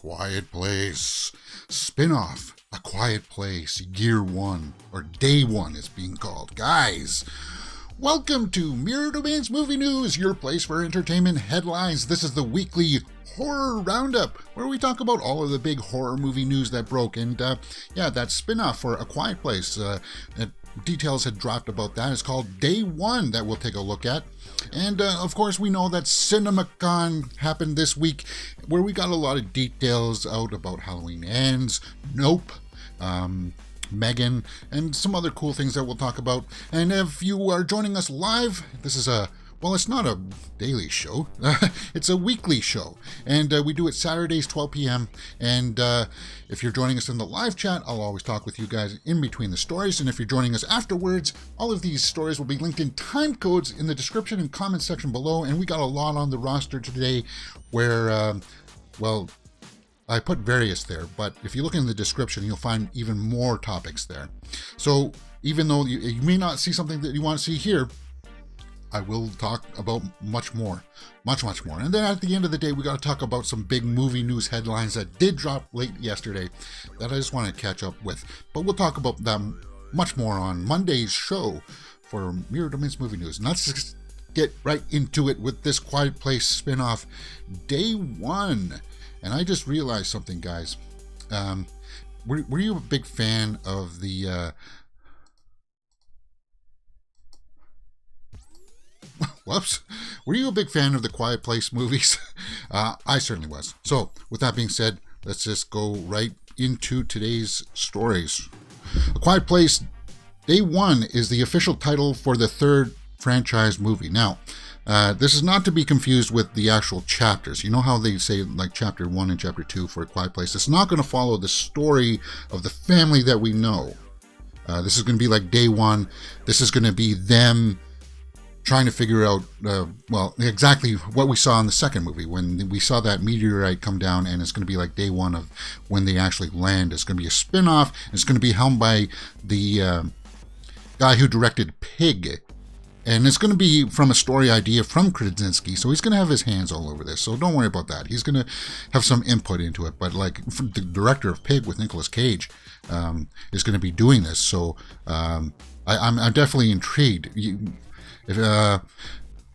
Quiet Place spin-off. A Quiet Place Year 1, or Day 1 it's being called. Guys, welcome to Mirror Domain's Movie News, your place for entertainment headlines. This is the weekly horror roundup, where we talk about all of the big horror movie news that broke. And that spin-off for A Quiet Place, details had dropped about that. It's called Day 1 that we'll take a look at. And of course, we know that CinemaCon happened this week, where we got a lot of details out about Halloween Ends, Nope, M3GAN, and some other cool things that we'll talk about. And if you are joining us live, this is it's not a daily show, it's a weekly show, and we do it Saturdays 12 p.m. And if you're joining us in the live chat, I'll always talk with you guys in between the stories, and if you're joining us afterwards, all of these stories will be linked in time codes in the description and comment section below. And we got a lot on the roster today where, I put various there, but if you look in the description, you'll find even more topics there. So even though you may not see something that you want to see here, I will talk about much more. And then at the end of the day, we got to talk about some big movie news headlines that did drop late yesterday that I just want to catch up with. But we'll talk about them much more on Monday's show for Mirror Domain's Movie News. And let's just get right into it with this Quiet Place spinoff, Day 1. And I just realized something, guys. Were you a big fan of the... Whoops. Were you a big fan of the Quiet Place movies? I certainly was. So, with that being said, let's just go right into today's stories. A Quiet Place Day 1 is the official title for the third franchise movie. Now, this is not to be confused with the actual chapters. You know how they say like chapter 1 and chapter 2 for A Quiet Place? It's not going to follow the story of the family that we know. This is going to be like Day 1. This is going to be them trying to figure out, exactly what we saw in the second movie, when we saw that meteorite come down, and it's going to be like Day 1 of when they actually land. It's going to be a spin-off. It's going to be helmed by the guy who directed Pig. And it's going to be from a story idea from Krasinski, so he's going to have his hands all over this. So don't worry about that. He's going to have some input into it. But like the director of Pig with Nicolas Cage is going to be doing this. So I'm definitely intrigued. If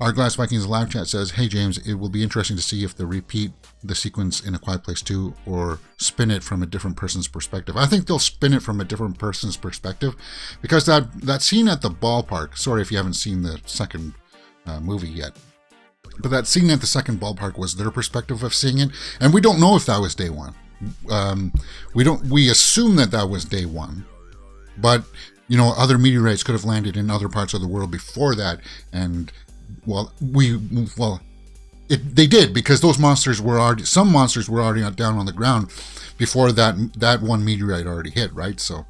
our Glass Vikings live chat says, "Hey James, it will be interesting to see if they repeat the sequence in A Quiet Place 2 or spin it from a different person's perspective." I think they'll spin it from a different person's perspective, because that scene at the ballpark. Sorry if you haven't seen the second movie yet, but that scene at the second ballpark was their perspective of seeing it, and we don't know if that was Day 1. We assume that was Day 1, but other meteorites could have landed in other parts of the world before that, and they did, because some monsters were already down on the ground before that one meteorite already hit, right? So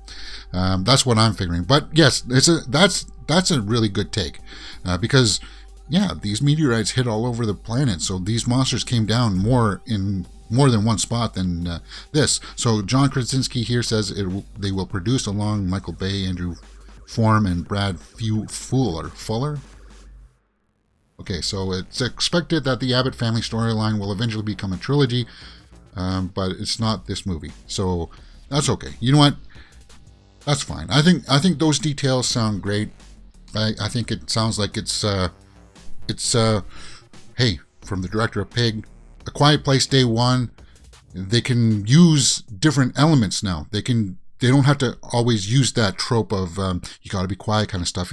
that's what I'm figuring. But yes, that's a really good take, because these meteorites hit all over the planet, so these monsters came down more than one spot than this. So John Krasinski here says they will produce along Michael Bay, Andrew Form, and Brad Fuller. Okay, so it's expected that the Abbott family storyline will eventually become a trilogy, but it's not this movie. So that's okay. You know what? That's fine. I think those details sound great. I think it sounds like it's hey, from the director of Pig, A Quiet Place Day 1, they can use different elements now. They don't have to always use that trope of you got to be quiet kind of stuff.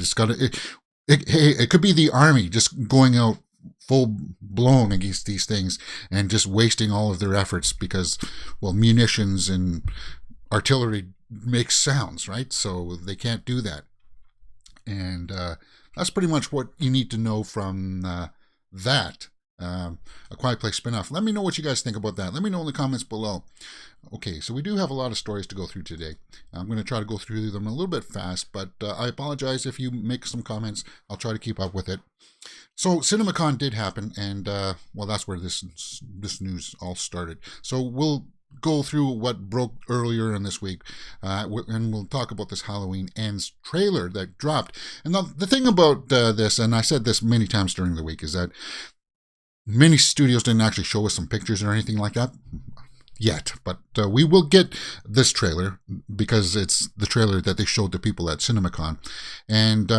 It could be the army just going out full blown against these things and just wasting all of their efforts because, munitions and artillery make sounds, right? So they can't do that. And that's pretty much what you need to know from that. A Quiet Place spinoff. Let me know what you guys think about that. Let me know in the comments below. Okay, so we do have a lot of stories to go through today. I'm going to try to go through them a little bit fast, but I apologize if you make some comments. I'll try to keep up with it. So CinemaCon did happen, and that's where this news all started. So we'll go through what broke earlier in this week, and we'll talk about this Halloween Ends trailer that dropped. And the thing about this, and I said this many times during the week, is that many studios didn't actually show us some pictures or anything like that. yet, but we will get this trailer because it's the trailer that they showed to people at CinemaCon. And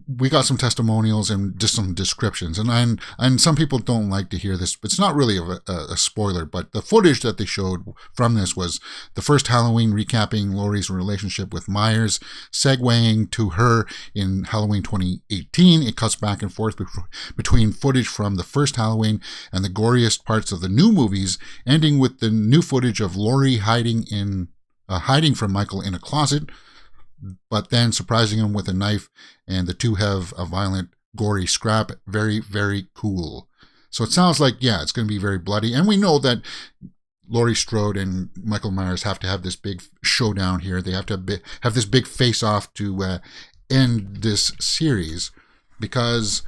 we got some testimonials and just some descriptions, and some people don't like to hear this. It's not really a spoiler, but the footage that they showed from this was the first Halloween recapping Laurie's relationship with Myers, segueing to her in Halloween 2018. It cuts back and forth between footage from the first Halloween and the goriest parts of the new movies, ending with the new footage of Laurie hiding from Michael in a closet, but then surprising him with a knife, and the two have a violent, gory scrap. Very, very cool. So it sounds like, yeah, it's going to be very bloody. And we know that Laurie Strode and Michael Myers have to have this big showdown here. They have to have this big face-off to end this series because,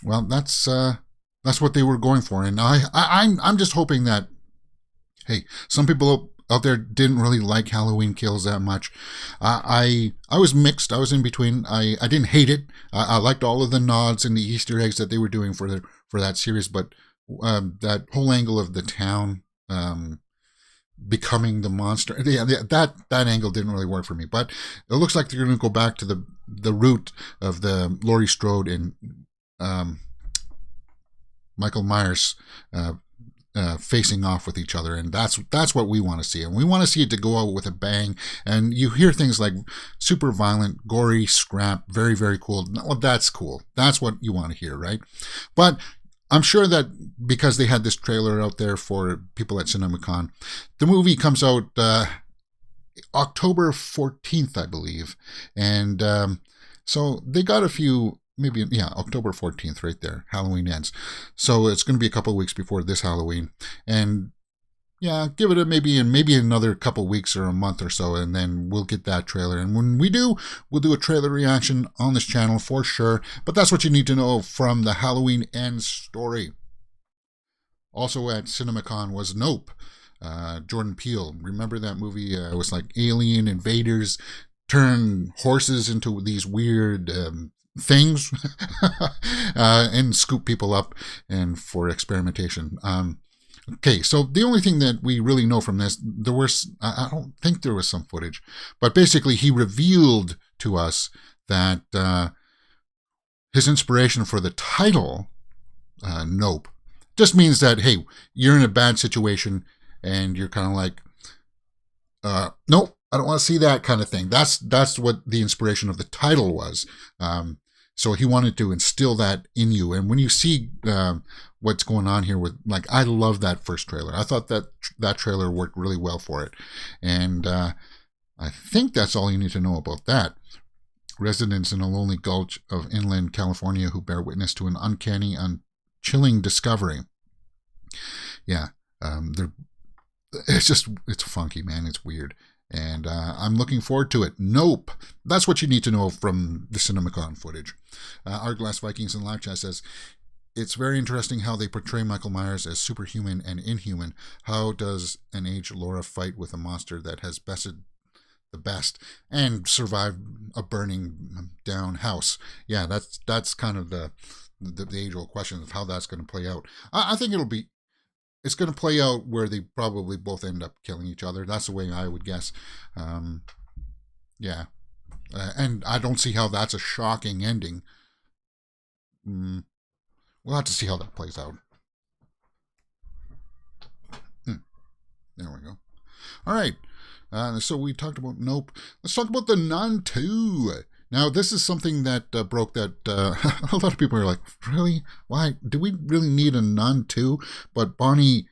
well, that's what they were going for. And I'm just hoping that, hey, some people out there didn't really like Halloween Kills that much. I was mixed. I was in between. I didn't hate it. I liked all of the nods and the Easter eggs that they were doing for that series, but that whole angle of the town becoming the monster, that angle didn't really work for me. But it looks like they're going to go back to the root of the Laurie Strode and Michael Myers facing off with each other, and that's what we want to see, and we want to see it to go out with a bang. And you hear things like super violent, gory, scrap, very, very cool. Well, that's cool. That's what you want to hear, right? But I'm sure that because they had this trailer out there for people at CinemaCon, the movie comes out October 14th, I believe, and so they got a few. Maybe, yeah, October 14th, right there. Halloween ends. So it's going to be a couple of weeks before this Halloween. And yeah, give it maybe another couple of weeks or a month or so, and then we'll get that trailer. And when we do, we'll do a trailer reaction on this channel for sure. But that's what you need to know from the Halloween Ends story. Also at CinemaCon was Nope. Jordan Peele. Remember that movie? It was like alien invaders turn horses into these weird things and scoop people up and for experimentation. Okay, so the only thing that we really know from this, I don't think there was some footage, but basically he revealed to us that his inspiration for the title, Nope, just means that, hey, you're in a bad situation and you're kind of like, nope, I don't want to see that kind of thing. That's what the inspiration of the title was. So he wanted to instill that in you. And when you see what's going on here with, like, I love that first trailer. I thought that trailer worked really well for it. And I think that's all you need to know about that. Residents in a lonely gulch of inland California who bear witness to an uncanny and chilling discovery. Yeah, it's funky, man. It's weird. And I'm looking forward to it. Nope. That's what you need to know from the CinemaCon footage. Arglass Vikings in live chat says, it's very interesting how they portray Michael Myers as superhuman and inhuman. How does an aged Laura fight with a monster that has bested the best and survived a burning down house? Yeah, that's kind of the age-old question of how that's going to play out. I think it's going to play out where they probably both end up killing each other. That's the way I would guess. Yeah. And I don't see how that's a shocking ending. We'll have to see how that plays out. There we go. All right. So we talked about Nope. Let's talk about The Nun 2. Now, this is something that broke that a lot of people are like, really? Why? Do we really need a Nun 2? But Bonnie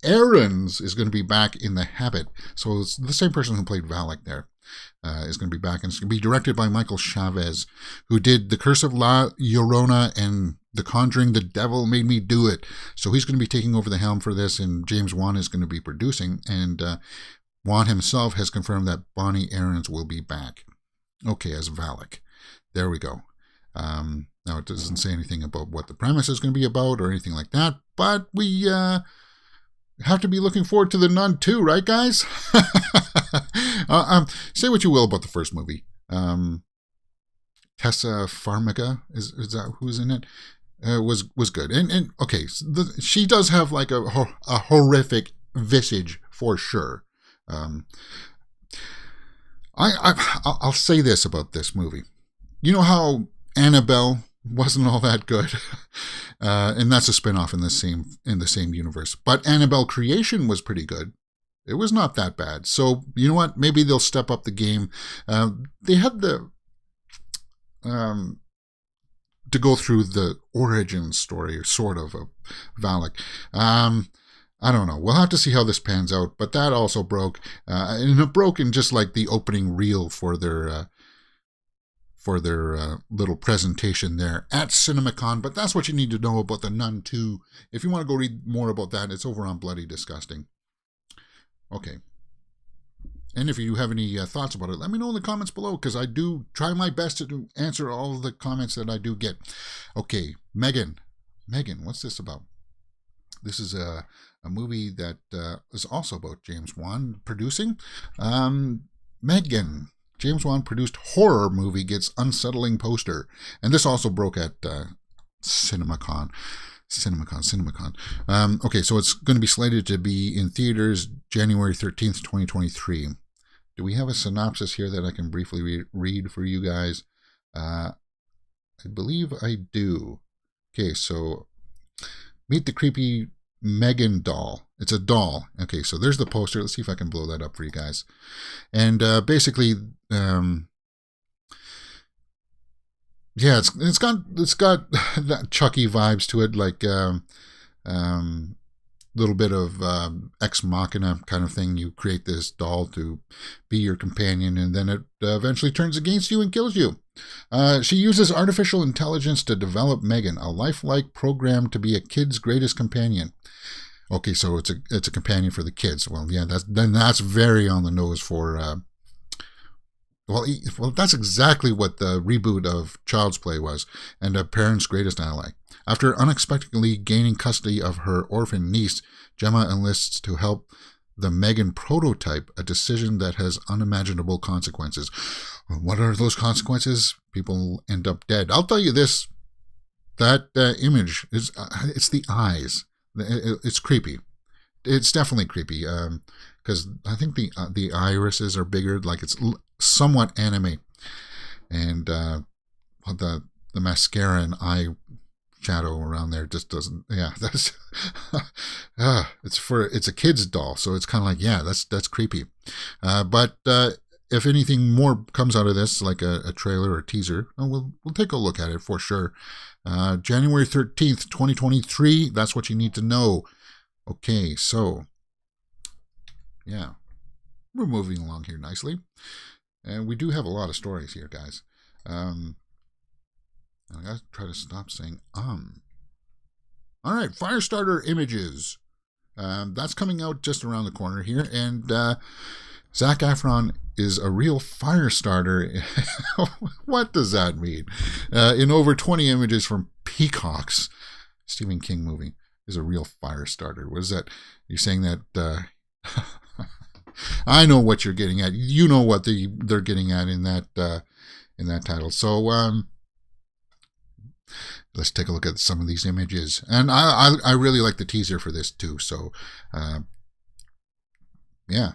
Aarons is going to be back in the habit. So it's the same person who played Valak there is going to be back. And it's going to be directed by Michael Chavez, who did The Curse of La Llorona and The Conjuring, The Devil Made Me Do It. So he's going to be taking over the helm for this, and James Wan is going to be producing. And Wan himself has confirmed that Bonnie Aarons will be back. Okay, as Valak. There we go. Now, it doesn't say anything about what the premise is going to be about or anything like that, but we have to be looking forward to The Nun 2, right, guys? Say what you will about the first movie. Tessa Farmiga, is that who's in it? Was good. And okay, she does have like a horrific visage for sure. Um, I'll say this about this movie. You know how Annabelle wasn't all that good, and that's a spinoff in the same universe. But Annabelle Creation was pretty good. It was not that bad. So you know what? Maybe they'll step up the game. They had the to go through the origin story, sort of Valak. I don't know. We'll have to see how this pans out. But that also broke, and it broke in just like the opening reel for their little presentation there at CinemaCon. But that's what you need to know about The Nun 2. If you want to go read more about that, it's over on Bloody Disgusting. Okay. And if you have any thoughts about it, let me know in the comments below, because I do try my best to answer all of the comments that I do get. Okay, M3GAN. M3GAN, what's this about? This is a movie that is also about James Wan producing. M3GAN. James Wan produced horror movie gets unsettling poster. And this also broke at CinemaCon. Okay, so it's going to be slated to be in theaters January 13th, 2023. Do we have a synopsis here that I can briefly read for you guys? I believe I do. Okay, so meet the creepy M3GAN doll. It's a doll. Okay, so there's the poster. Let's see if I can blow that up for you guys. And basically, yeah, it's got that Chucky vibes to it, like little bit of ex machina kind of thing. You create this doll to be your companion, and then it eventually turns against you and kills you. She uses artificial intelligence to develop M3GAN, a lifelike program to be a kid's greatest companion. Okay, so it's a companion for the kids. Well, yeah, that's very on the nose for. Well, that's exactly what the reboot of Child's Play was, and a parent's greatest ally. After unexpectedly gaining custody of her orphan niece, Gemma enlists to help the M3GAN prototype, a decision that has unimaginable consequences. What are those consequences? People end up dead. I'll tell you this, that image, it's the eyes. It's creepy. It's definitely creepy, because I think the irises are bigger, like it's somewhat anime, and the mascara and eye shadow around there just doesn't. Yeah, that's it's a kid's doll, so it's kind of like, yeah, that's creepy. But if anything more comes out of this, like a trailer or a teaser, we'll take a look at it for sure. January 13th, 2023. That's what you need to know. Okay, so yeah, we're moving along here nicely. And we do have a lot of stories here, guys. I gotta try to stop saying All right, Firestarter Images. That's coming out just around the corner here. And Zac Efron is a real fire starter. What does that mean? In over 20 images from Peacock's Stephen King movie is a real fire starter. What is that? You're saying that... I know what you're getting at. You know what they're getting at in that title. So let's take a look at some of these images. And I really like the teaser for this too. So yeah,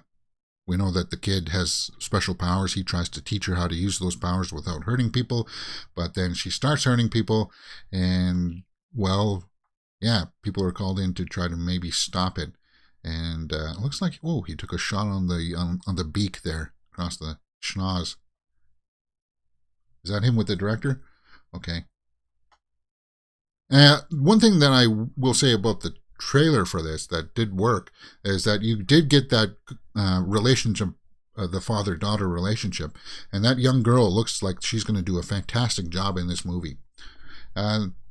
we know that the kid has special powers. He tries to teach her how to use those powers without hurting people, but then she starts hurting people, and well, yeah, people are called in to try to maybe stop it. And it looks like, oh, he took a shot on the beak there, across the schnoz. Is that him with the director? Okay. One thing that I will say about the trailer for this that did work is that you did get that relationship, the father-daughter relationship, and that young girl looks like she's going to do a fantastic job in this movie.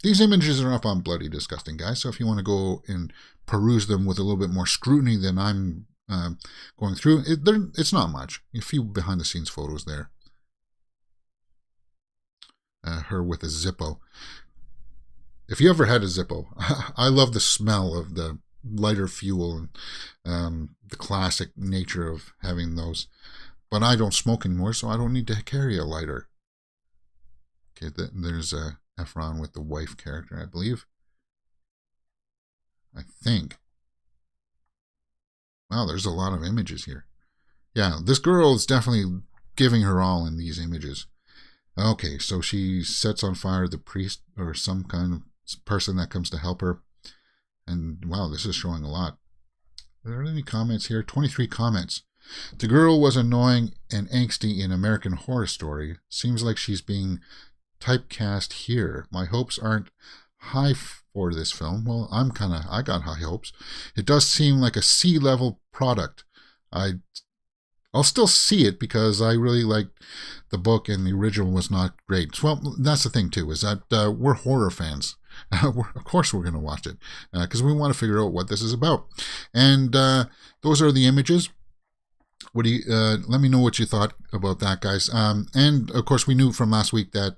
These images are up on Bloody Disgusting, guys, so if you want to go and peruse them with a little bit more scrutiny than I'm going through, it's not much. A few behind-the-scenes photos there. Her with a Zippo. If you ever had a Zippo, I love the smell of the lighter fuel and the classic nature of having those. But I don't smoke anymore, so I don't need to carry a lighter. Okay, there's Efron with the wife character, I believe. I think. Wow, there's a lot of images here. Yeah, this girl is definitely giving her all in these images. Okay, so she sets on fire the priest or some kind of person that comes to help her. And wow, this is showing a lot. Are there any comments here? 23 comments. The girl was annoying and angsty in American Horror Story. Seems like she's being typecast here. My hopes aren't high for this film. Well, I got high hopes. It does seem like a C-level product. I'll still see it because I really like the book and the original was not great. Well, that's the thing too, is that we're horror fans. Of course we're going to watch it because we want to figure out what this is about. And those are the images. What do you? Let me know what you thought about that, guys. And of course, we knew from last week that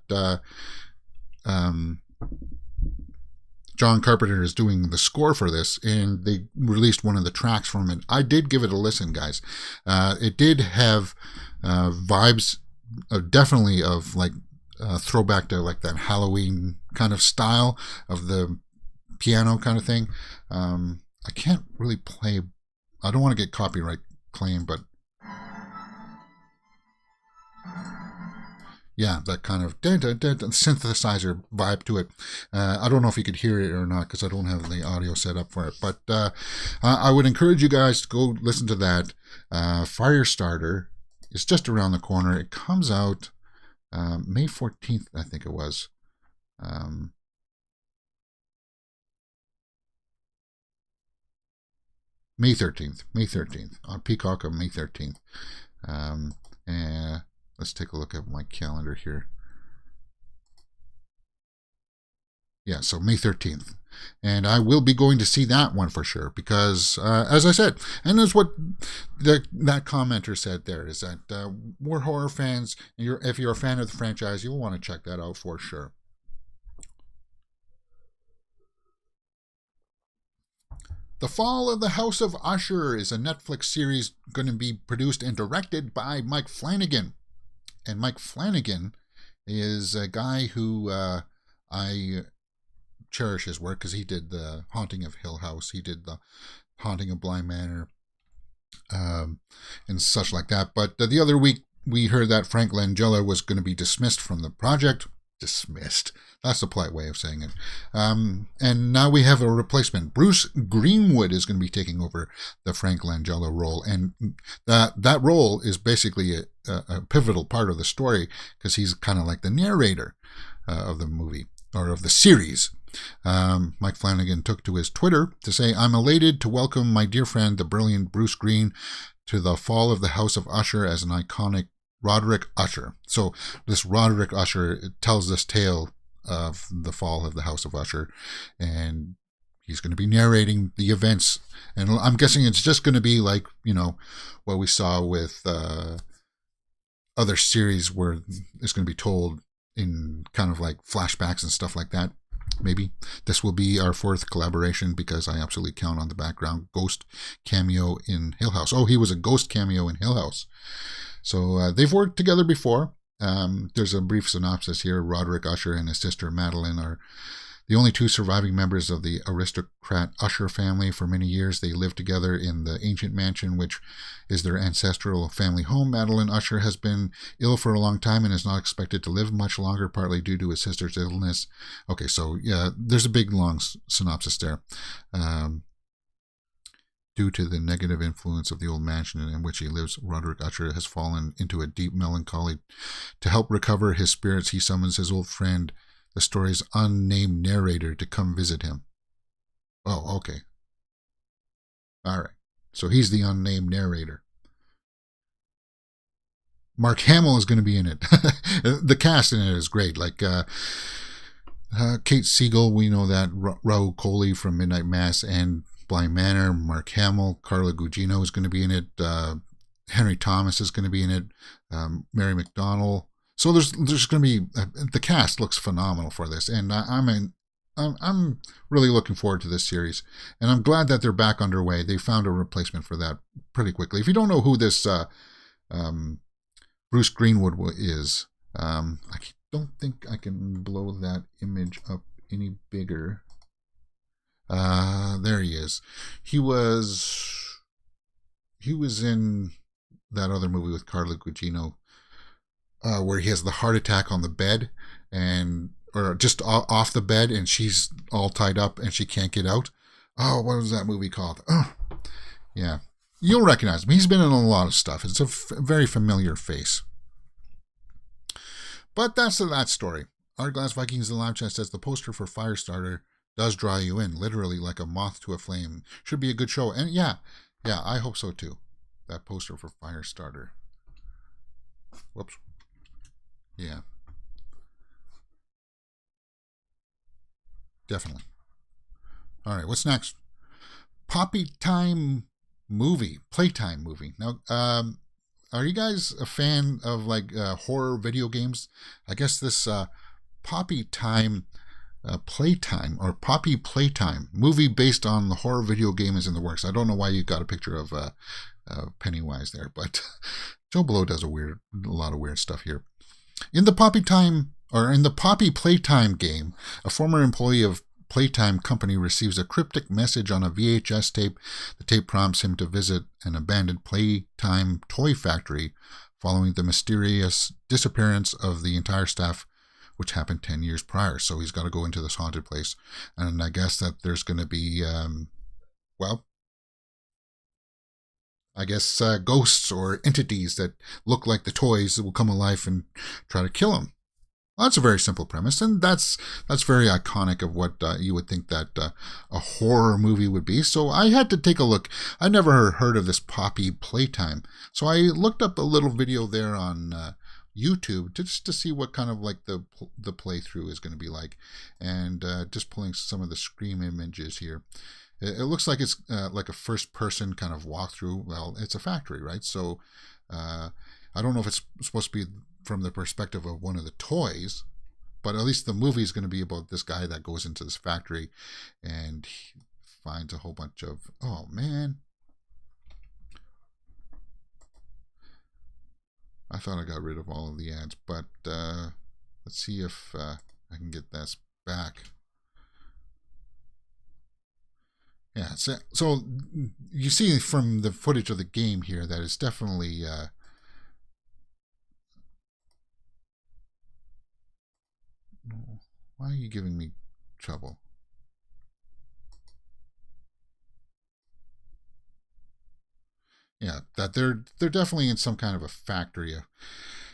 John Carpenter is doing the score for this, and they released one of the tracks from it. I did give it a listen, guys. It did have vibes, definitely of like throwback to like that Halloween kind of style of the piano kind of thing. I can't really play. I don't want to get copyright claim, but yeah, that kind of synthesizer vibe to it. I don't know if you could hear it or not because I don't have the audio set up for it. But I would encourage you guys to go listen to that. Firestarter is just around the corner. It comes out May 14th, I think it was. May 13th. May 13th. On Peacock on May 13th. And let's take a look at my calendar here. Yeah, so May 13th. And I will be going to see that one for sure because, as I said, and that's what that commenter said there, is that we're horror fans. And if you're a fan of the franchise, you'll want to check that out for sure. The Fall of the House of Usher is a Netflix series going to be produced and directed by Mike Flanagan. And Mike Flanagan is a guy who I cherish his work because he did The Haunting of Hill House. He did The Haunting of Bly Manor and such like that. But the other week we heard that Frank Langella was going to be dismissed from the project. Dismissed. That's the polite way of saying it. And now we have a replacement. Bruce Greenwood is going to be taking over the Frank Langella role. And that role is basically a pivotal part of the story because he's kind of like the narrator of the movie or of the series. Mike Flanagan took to his Twitter to say, "I'm elated to welcome my dear friend, the brilliant Bruce Green, to the Fall of the House of Usher as an iconic Roderick Usher." So this Roderick Usher tells this tale of the fall of the House of Usher, and he's going to be narrating the events. And I'm guessing it's just going to be like, what we saw with other series where it's going to be told in kind of like flashbacks and stuff like that. Maybe this will be our fourth collaboration because I absolutely count on the background ghost cameo in Hill House. Oh, he was a ghost cameo in Hill House. So they've worked together before. There's a brief synopsis here. Roderick Usher and his sister Madeline are the only two surviving members of the aristocrat Usher family. For many years, they lived together in the ancient mansion, which is their ancestral family home. Madeline Usher has been ill for a long time and is not expected to live much longer, partly due to his sister's illness. Okay, so yeah, there's a big, long synopsis there. Due to the negative influence of the old mansion in which he lives, Roderick Usher has fallen into a deep melancholy. To help recover his spirits, he summons his old friend, the story's unnamed narrator, to come visit him. Oh, okay. All right. So he's the unnamed narrator. Mark Hamill is going to be in it. The cast in it is great. Like Kate Siegel, we know that. Raul Coley from Midnight Mass and Bly Manor. Mark Hamill. Carla Gugino is going to be in it. Henry Thomas is going to be in it. Mary McDonnell. So there's going to be the cast looks phenomenal for this, and I'm really looking forward to this series, and I'm glad that they're back underway. They found a replacement for that pretty quickly. If you don't know who this Bruce Greenwood is, I don't think I can blow that image up any bigger. There he is. He was he was in that other movie with Carla Gugino, where he has the heart attack on the bed, or just off the bed, and she's all tied up and she can't get out. Oh, what was that movie called? Oh, yeah. You'll recognize him. He's been in a lot of stuff. It's a very familiar face. But that's that story. Our Glass Vikings in the live chat says the poster for Firestarter does draw you in, literally like a moth to a flame. Should be a good show. And yeah, I hope so too. That poster for Firestarter. Whoops. Yeah. Definitely. All right, what's next? Playtime movie. Now, are you guys a fan of like horror video games? I guess this Playtime movie based on the horror video game is in the works. I don't know why you got a picture of Pennywise there, but Joe Blow does a lot of weird stuff here. In the Poppy Playtime game, a former employee of Playtime company receives a cryptic message on a VHS tape. The tape prompts him to visit an abandoned Playtime toy factory following the mysterious disappearance of the entire staff, which happened 10 years prior. So he's got to go into this haunted place. And I guess that there's going to be, ghosts or entities that look like the toys that will come alive and try to kill him. Well, that's a very simple premise, and that's very iconic of what you would think that a horror movie would be. So I had to take a look. I never heard of this Poppy Playtime, so I looked up a little video there on YouTube just to see what kind of like the playthrough is going to be like, and just pulling some of the Scream images here. It looks like it's like a first-person kind of walkthrough. Well, it's a factory, right? So I don't know if it's supposed to be from the perspective of one of the toys, but at least the movie is going to be about this guy that goes into this factory and he finds a whole bunch of, oh man, I thought I got rid of all of the ads, but let's see if I can get this back. Yeah, so you see from the footage of the game here that it's definitely why are you giving me trouble? Yeah, that they're definitely in some kind of a factory,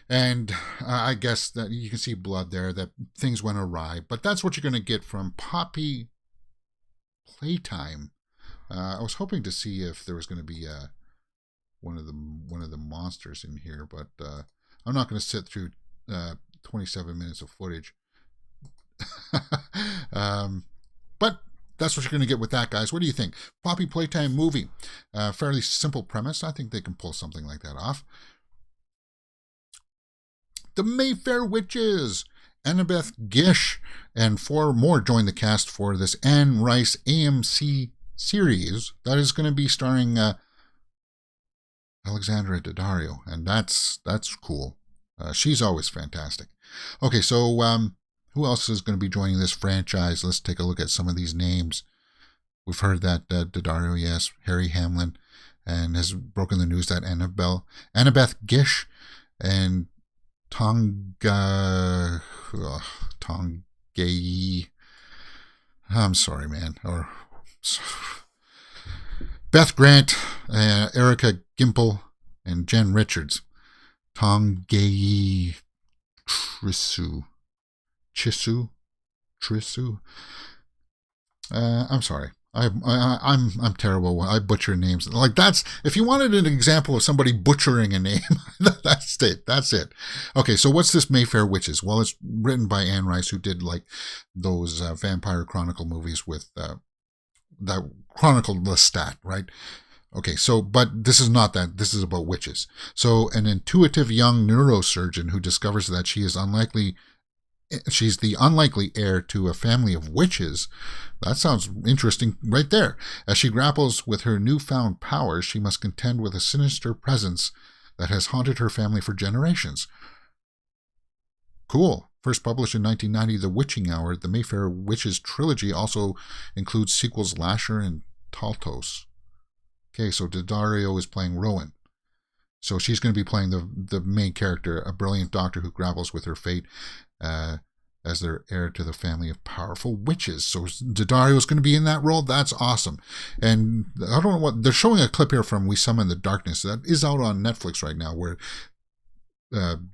and I guess that you can see blood there, that things went awry. But that's what you're going to get from Poppy Playtime. I was hoping to see if there was going to be one of the monsters in here, but I'm not going to sit through 27 minutes of footage. But that's what you're going to get with that, guys. What do you think? Poppy Playtime movie. Fairly simple premise. I think they can pull something like that off. The Mayfair Witches. Annabeth Gish and 4 more join the cast for this Anne Rice AMC series that is going to be starring Alexandra Daddario, and that's cool. She's always fantastic. Okay, so who else is going to be joining this franchise? Let's take a look at some of these names. We've heard that Daddario, yes, Harry Hamlin, and has broken the news that Annabeth Gish and Tongai. I'm sorry, man. Or Beth Grant, Erica Gimple, and Jen Richards. Tongai Trisu. I'm sorry. I'm terrible. I butcher names. Like, that's, if you wanted an example of somebody butchering a name, that's it. Okay, so what's this Mayfair Witches? Well, it's written by Anne Rice, who did like those Vampire Chronicle movies with that chronicled Lestat, right? Okay, so, but this is not that. This is about witches. So an intuitive young neurosurgeon who discovers that she's the unlikely heir to a family of witches. That sounds interesting right there. As she grapples with her newfound powers, she must contend with a sinister presence that has haunted her family for generations. Cool. First published in 1990, The Witching Hour, the Mayfair Witches trilogy also includes sequels Lasher and Taltos. Okay, so Daddario is playing Rowan. So she's going to be playing the main character, a brilliant doctor who grapples with her fate as their heir to the family of powerful witches. So Daddario is going to be in that role. That's awesome. And I don't know what, they're showing a clip here from We Summon the Darkness. That is out on Netflix right now, where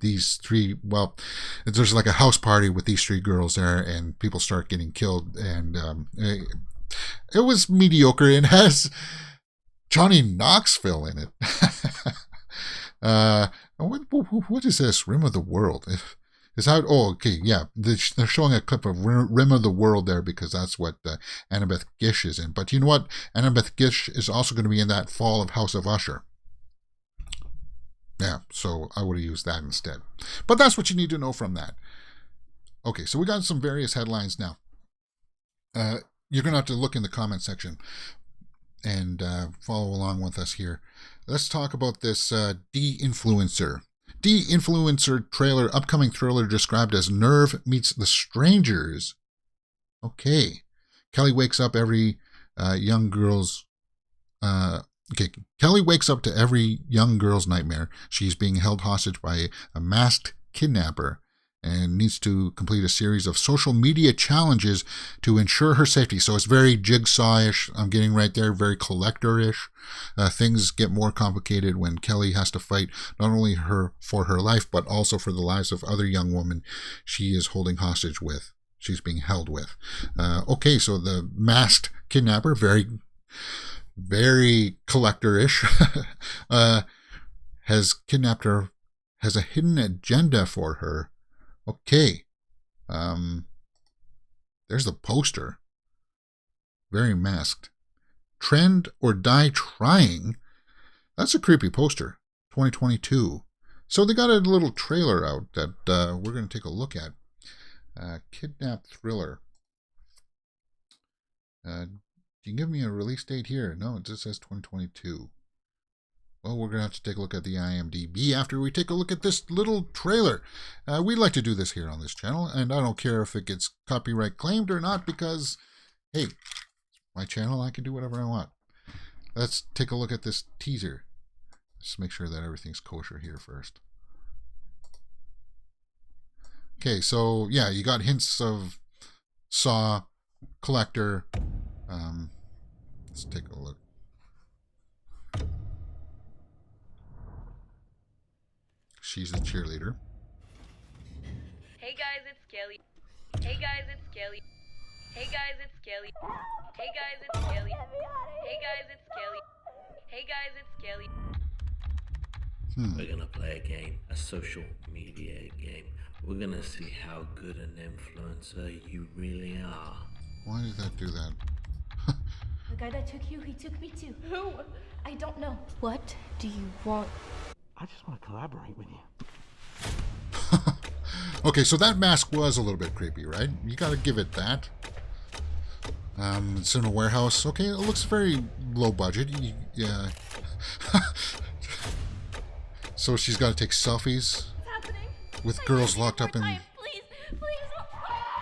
these three, well, there's like a house party with these three girls there, and people start getting killed. And it was mediocre and has Johnny Knoxville in it. What is this? Rim of the World. Is how? Oh, okay, yeah. They're showing a clip of Rim of the World there because that's what Annabeth Gish is in. But you know what? Annabeth Gish is also going to be in that Fall of House of Usher. Yeah, so I would have used that instead. But that's what you need to know from that. Okay, so we got some various headlines now. You're going to have to look in the comment section and follow along with us here. Let's talk about this Deinfluencer. Deinfluencer trailer, upcoming thriller described as Nerve meets The Strangers. Okay. Kelly wakes up every young girl's... Kelly wakes up to every young girl's nightmare. She's being held hostage by a masked kidnapper and needs to complete a series of social media challenges to ensure her safety. So it's very Jigsaw-ish. I'm getting right there, very Collector-ish. Things get more complicated when Kelly has to fight not only for her life, but also for the lives of other young women she is holding hostage with. She's being held with. Okay, so the masked kidnapper, very Collector-ish, has kidnapped her, has a hidden agenda for her. Okay. There's the poster. Very masked. Trend or Die Trying. That's a creepy poster. 2022. So they got a little trailer out that we're going to take a look at. Kidnap Thriller. Can you give me a release date here? No, it just says 2022. Well, we're going to have to take a look at the IMDb after we take a look at this little trailer. We like to do this here on this channel, and I don't care if it gets copyright claimed or not because, hey, it's my channel, I can do whatever I want. Let's take a look at this teaser. Just make sure that everything's kosher here first. Okay, so yeah, you got hints of Saw, Collector. Let's take a look. She's the cheerleader. Hey guys, it's Kelly. Hey guys, it's Kelly. Hey guys, it's Kelly. Hey guys, it's Kelly. Hey guys, it's Kelly. Hey guys, it's Kelly. We're gonna play a game, a social media game. We're gonna see how good an influencer you really are. Why did that do that? The guy that took you, he took me too. Who? I don't know. What do you want? I just want to collaborate with you. Okay, so that mask was a little bit creepy, right? You gotta give it that. It's in a warehouse. Okay, it looks very low budget. Yeah. So she's got to take selfies with girls locked up in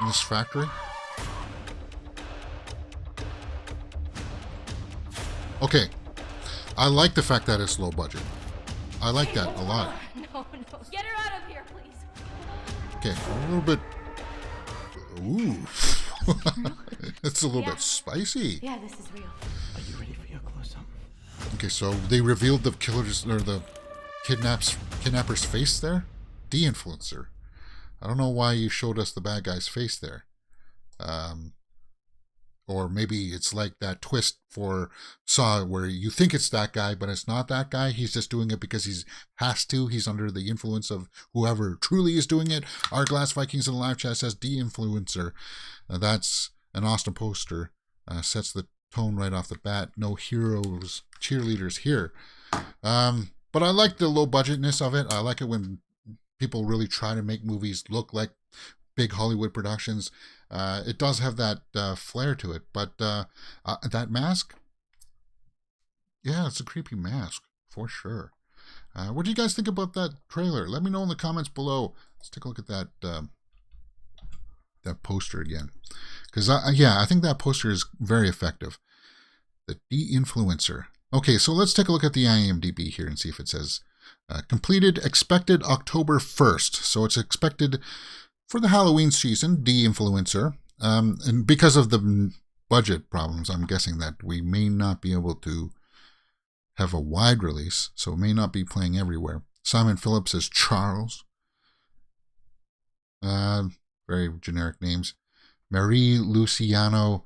this factory. Okay, I like the fact that it's low budget. I like that a lot. No. Get her out of here, please. Okay, a little bit. Ooh. It's a little bit spicy. Yeah, this is real. Are you ready for your close-up? Okay, so they revealed the killer's or the kidnapper's face there. Deinfluencer. I don't know why you showed us the bad guy's face there. Or maybe it's like that twist for Saw where you think it's that guy, but it's not that guy. He's just doing it because he has to. He's under the influence of whoever truly is doing it. Our Glass Vikings in the live chat says Deinfluencer. That's an awesome poster. Sets the tone right off the bat. No heroes, cheerleaders here. But I like the low budgetness of it. I like it when people really try to make movies look like big Hollywood productions. It does have that flair to it, but that mask, yeah, it's a creepy mask for sure. What do you guys think about that trailer? Let me know in the comments below. Let's take a look at that that poster again, because I think that poster is very effective. The Deinfluencer. Okay, so let's take a look at the IMDb here and see if it says completed, expected October 1st. So it's expected for the Halloween season, Deinfluencer. And because of the budget problems, I'm guessing that we may not be able to have a wide release, so it may not be playing everywhere. Simon Phillips as Charles. Very generic names. Marie Luciano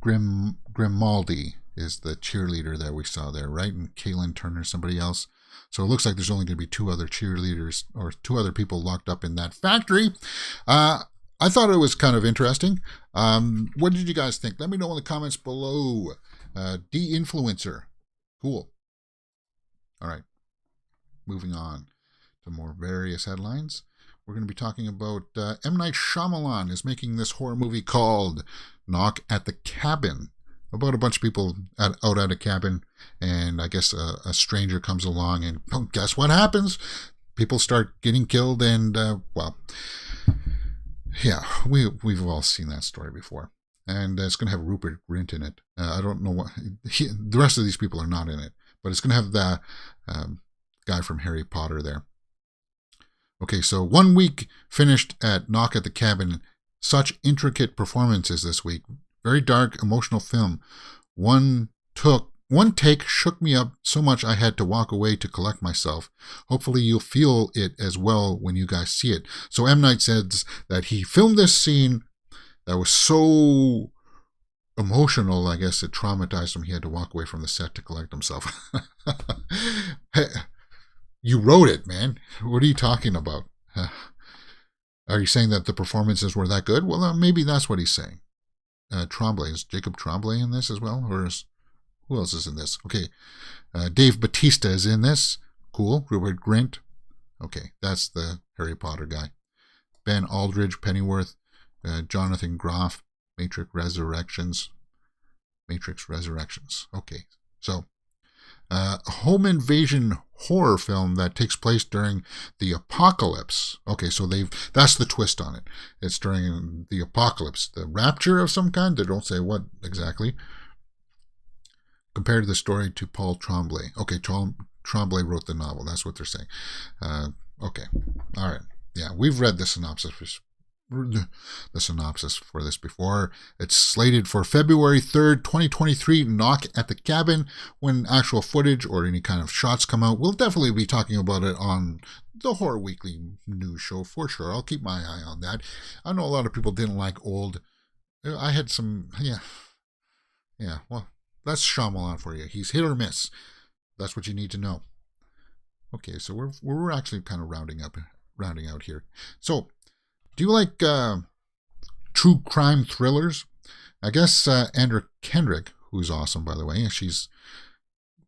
Grimaldi is the cheerleader that we saw there, right? And Kaylin Turner, somebody else. So it looks like there's only going to be 2 other cheerleaders or 2 other people locked up in that factory. I thought it was kind of interesting. What did you guys think? Let me know in the comments below. Deinfluencer. Cool. All right. Moving on to more various headlines. We're going to be talking about M. Night Shyamalan is making this horror movie called Knock at the Cabin. About a bunch of people out at a cabin, and I guess a stranger comes along, and guess what happens? People start getting killed, and well, yeah, we've all seen that story before. And it's going to have Rupert Grint in it. I don't know what the rest of these people are not in it, but it's going to have the guy from Harry Potter there. Okay, so 1 week finished at Knock at the Cabin. Such intricate performances this week. Very dark, emotional film. One take shook me up so much I had to walk away to collect myself. Hopefully you'll feel it as well when you guys see it. So M. Night says that he filmed this scene that was so emotional, I guess it traumatized him. He had to walk away from the set to collect himself. Hey, you wrote it, man. What are you talking about? Are you saying that the performances were that good? Well, maybe that's what he's saying. Tremblay. Is Jacob Tremblay in this as well? Or who else is in this? Okay. Dave Bautista is in this. Cool. Rupert Grint. Okay. That's the Harry Potter guy. Ben Aldridge, Pennyworth. Jonathan Groff. Matrix Resurrections. Okay. So, a home invasion horror film that takes place during the apocalypse. Okay, so that's the twist on it. It's during the apocalypse, the rapture of some kind. They don't say what exactly. Compared the story to Paul Tremblay. Okay, Tremblay wrote the novel. That's what they're saying. Okay, all right. Yeah, we've read the synopsis for this before. It's slated for February 3rd, 2023, Knock at the Cabin. When actual footage or any kind of shots come out, we'll definitely be talking about it on the Horror Weekly news show for sure. I'll keep my eye on that. I know a lot of people didn't like old. I had some, yeah, well, that's Shyamalan for you. He's hit or miss. That's what you need to know. Okay, so we're actually kind of rounding out here. So, do you like true crime thrillers? I guess Andrea Kendrick, who's awesome, by the way, she's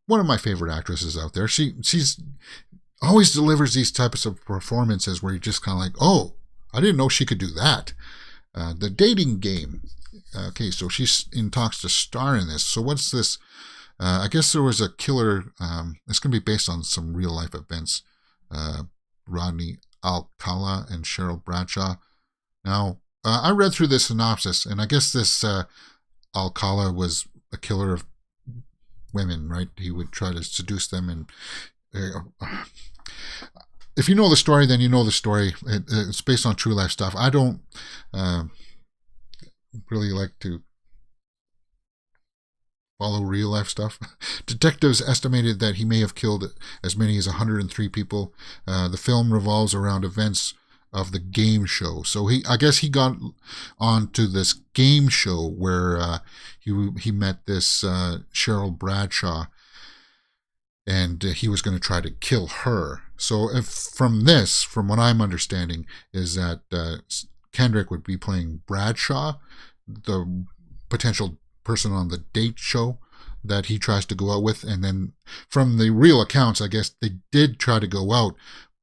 one of my favorite actresses out there. She's always delivers these types of performances where you're just kind of like, oh, I didn't know she could do that. The Dating Game. Okay, so she's in talks to star in this. So what's this? I guess there was a killer. It's going to be based on some real life events. Rodney Alcala and Cheryl Bradshaw. Now, I read through this synopsis, and I guess this Alcala was a killer of women, right? He would try to seduce them, and if you know the story, then you know the story. It's based on true life stuff. I don't really like to follow real life stuff. Detectives estimated that he may have killed as many as 103 people. The film revolves around events of the game show. So I guess he got onto this game show where he met this Cheryl Bradshaw, and he was going to try to kill her. So from what I'm understanding, is that Kendrick would be playing Bradshaw, the potential person on the date show that he tries to go out with. And then from the real accounts, I guess they did try to go out,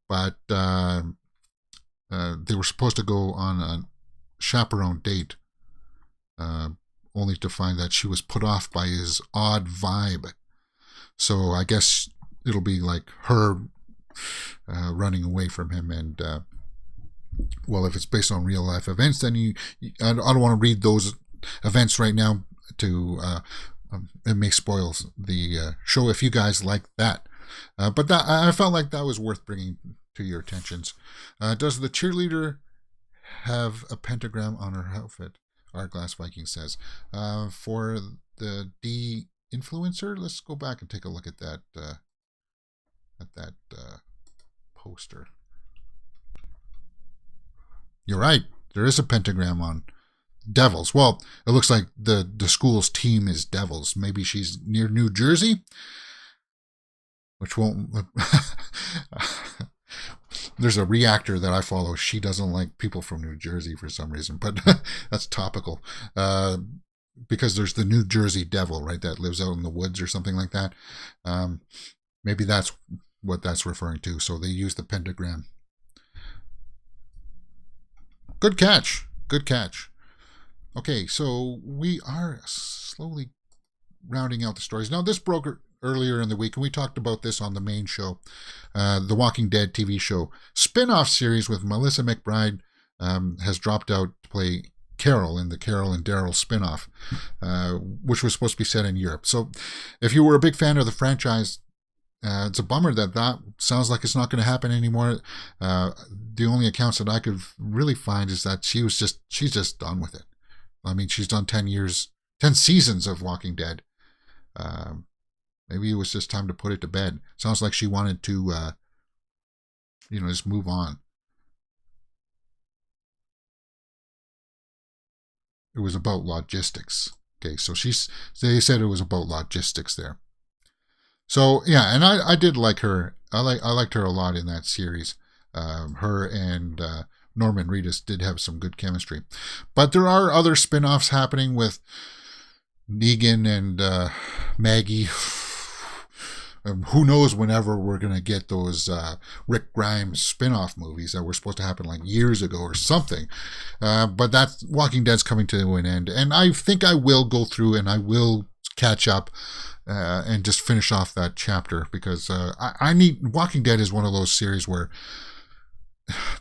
but they were supposed to go on a chaperone date, only to find that she was put off by his odd vibe. So I guess it'll be like her running away from him. And well, if it's based on real life events, then I don't want to read those events right now. it may spoil the show if you guys like that. But I felt like that was worth bringing to your attentions. Does the cheerleader have a pentagram on her outfit? Glass Viking says. For the Deinfluencer, let's go back and take a look at that poster. You're right. There is a pentagram on Devils. Well, it looks like the school's team is Devils. Maybe she's near New Jersey, which won't. There's a reactor that I follow. She doesn't like people from New Jersey for some reason, but that's topical. Because there's the New Jersey Devil, right, that lives out in the woods or something like that. Maybe that's what that's referring to. So they use the pentagram. Good catch. Good catch. Okay, so we are slowly rounding out the stories. Now, this broke earlier in the week, and we talked about this on the main show, the Walking Dead TV show. Spin-off series with Melissa McBride has dropped out to play Carol in the Carol and Daryl spin-off, which was supposed to be set in Europe. So if you were a big fan of the franchise, it's a bummer that sounds like it's not going to happen anymore. The only accounts that I could really find is that she's just done with it. I mean, she's done 10 seasons of Walking Dead. Maybe it was just time to put it to bed. Sounds like she wanted to, just move on. It was about logistics. Okay, so they said it was about logistics there. So yeah, and I did like her. I liked her a lot in that series. Her and Norman Reedus did have some good chemistry. But there are other spin-offs happening with Negan and Maggie. Who knows whenever we're going to get those Rick Grimes spin-off movies that were supposed to happen like years ago or something. But that Walking Dead's coming to an end. And I think I will go through and I will catch up and just finish off that chapter because I need... Walking Dead is one of those series where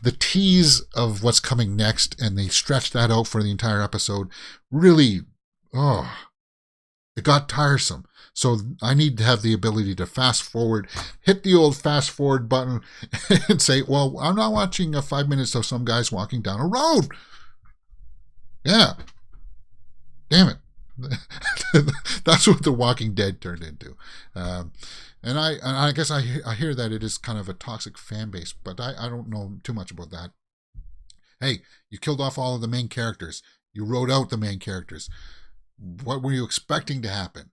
the tease of what's coming next and they stretch that out for the entire episode really... it got tiresome. So I need to have the ability to fast forward, hit the old fast forward button and say, well, I'm not watching 5 minutes of some guys walking down a road. Yeah. Damn it. That's what The Walking Dead turned into. And I guess I hear that it is kind of a toxic fan base, but I don't know too much about that. Hey, you killed off all of the main characters. You wrote out the main characters. What were you expecting to happen?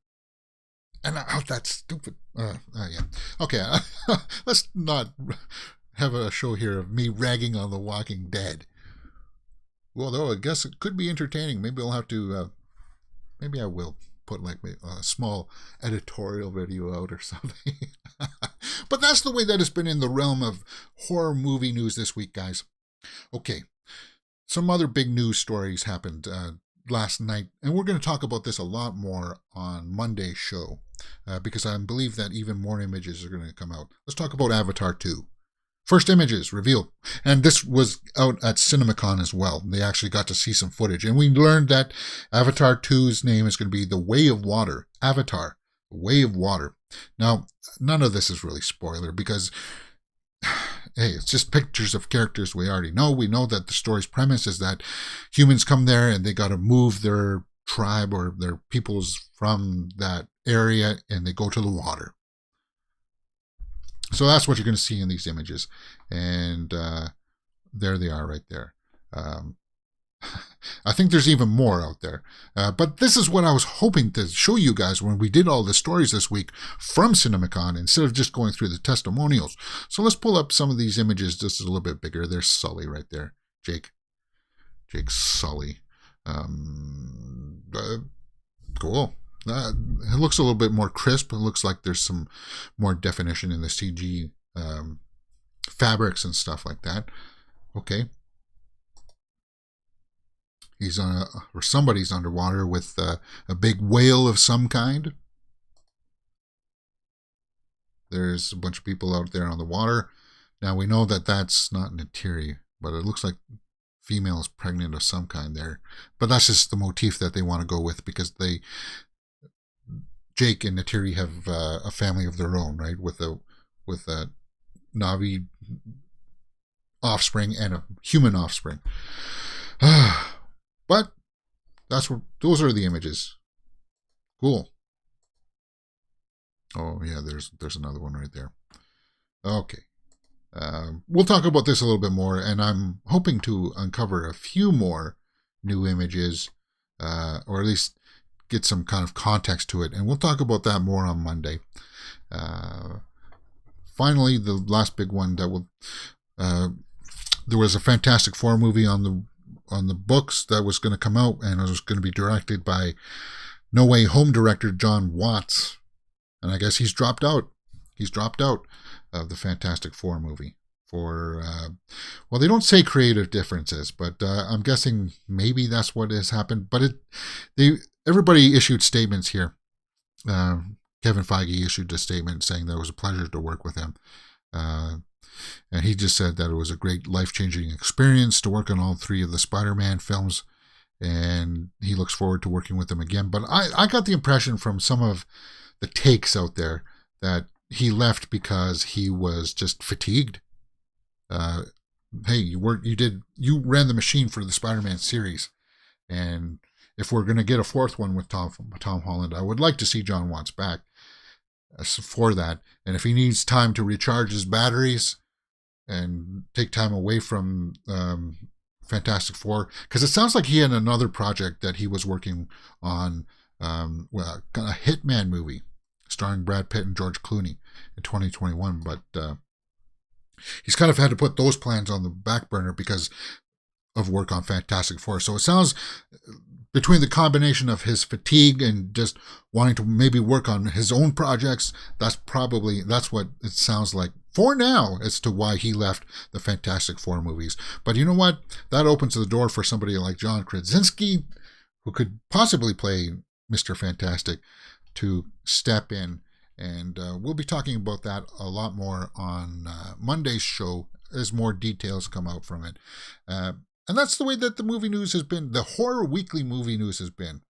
And that's stupid. Yeah. Okay, let's not have a show here of me ragging on The Walking Dead. Well, though, I guess it could be entertaining. Maybe I'll have to... maybe I will put like a small editorial video out or something. But that's the way that it's been in the realm of horror movie news this week, guys. Okay, some other big news stories happened last night, and we're going to talk about this a lot more on Monday's show because I believe that even more images are going to come out. Let's talk about Avatar 2. First images revealed, and this was out at CinemaCon as well. They actually got to see some footage, and we learned that Avatar 2's name is going to be The Way of Water. Avatar, The Way of Water. Now, none of this is really spoiler because, hey, it's just pictures of characters we already know. We know that the story's premise is that humans come there and they got to move their tribe or their peoples from that area, and they go to the water. So that's what you're going to see in these images. And there they are right there. I think there's even more out there. But this is what I was hoping to show you guys when we did all the stories this week from CinemaCon instead of just going through the testimonials. So let's pull up some of these images just a little bit bigger. There's Sully right there. Jake Sully. Cool. It looks a little bit more crisp. It looks like there's some more definition in the CG fabrics and stuff like that. Okay. He's on or somebody's underwater with a big whale of some kind. There's a bunch of people out there on the water. Now we know that that's not Natiri, but it looks like female is pregnant of some kind there. But that's just the motif that they want to go with because Jake and Natiri have a family of their own, right? With a Navi offspring and a human offspring. But those are the images. Cool. Oh yeah, there's another one right there. Okay. We'll talk about this a little bit more, and I'm hoping to uncover a few more new images, or at least get some kind of context to it, and we'll talk about that more on Monday. Finally, the last big one that will, there was a Fantastic Four movie on the books that was going to come out, and it was going to be directed by No Way Home director John Watts, and I guess he's dropped out. He's dropped out of the Fantastic Four movie for, well, they don't say creative differences, but I'm guessing maybe that's what has happened. But everybody issued statements here. Kevin Feige issued a statement saying that it was a pleasure to work with him. And he just said that it was a great life-changing experience to work on all three of the Spider-Man films, and he looks forward to working with them again. But I got the impression from some of the takes out there that he left because he was just fatigued. Hey, you ran the machine for the Spider-Man series, and if we're going to get a fourth one with Tom Holland, I would like to see John Watts back for that. And if he needs time to recharge his batteries and take time away from Fantastic Four, because it sounds like he had another project that he was working on, a Hitman movie starring Brad Pitt and George Clooney in 2021, but he's kind of had to put those plans on the back burner because of work on Fantastic Four. So it sounds, between the combination of his fatigue and just wanting to maybe work on his own projects, that's what it sounds like for now as to why he left the Fantastic Four movies. But you know what? That opens the door for somebody like John Krasinski, who could possibly play Mr. Fantastic, to step in. And we'll be talking about that a lot more on Monday's show as more details come out from it. And that's the way that the movie news has been. The Horror Weekly movie news has been.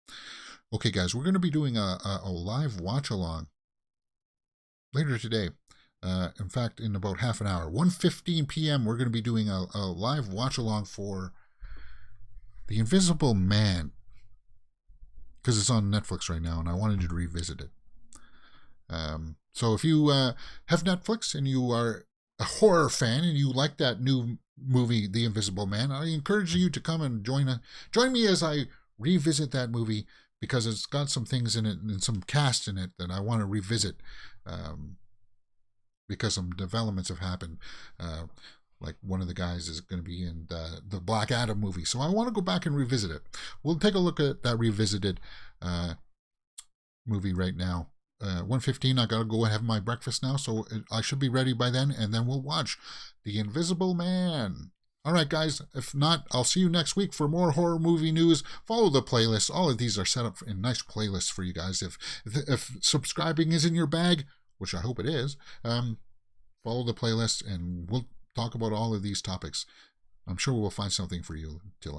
Okay, guys, we're going to be doing a live watch-along later today. In fact, in about half an hour, 1:15 p.m., we're going to be doing a live watch-along for The Invisible Man, because it's on Netflix right now, and I wanted to revisit it. So if you have Netflix and you are a horror fan and you like that new movie, The Invisible Man, I encourage you to come and join me as I revisit that movie, because it's got some things in it and some cast in it that I want to revisit, because some developments have happened. Like one of the guys is going to be in the Black Adam movie, so I want to go back and revisit it. We'll take a look at that revisited movie right now. 1:15, I gotta go and have my breakfast now, so I should be ready by then, and then we'll watch The Invisible Man. All right, guys, if not, I'll see you next week for more horror movie news. Follow the playlist. All of these are set up in nice playlists for you guys. If subscribing is in your bag, which I hope it is, follow the playlist, and we'll talk about all of these topics. I'm sure we'll find something for you to